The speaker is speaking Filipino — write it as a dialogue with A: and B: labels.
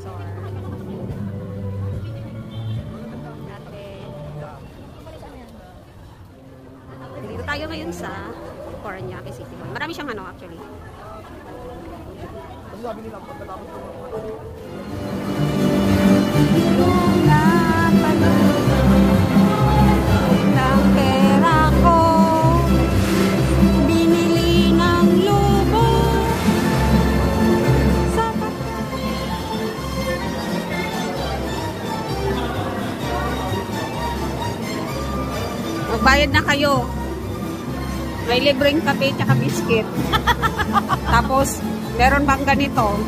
A: Bazaar. Dito tayo ngayon sa Parañaque City Hall. Marami siyang ano actually.
B: Sabi nila pagkatapos
A: ng pera ko, binili ng lubo sa magbayad na kayo. May libreng kape tsaka biscuit. Tapos meron bang ganito?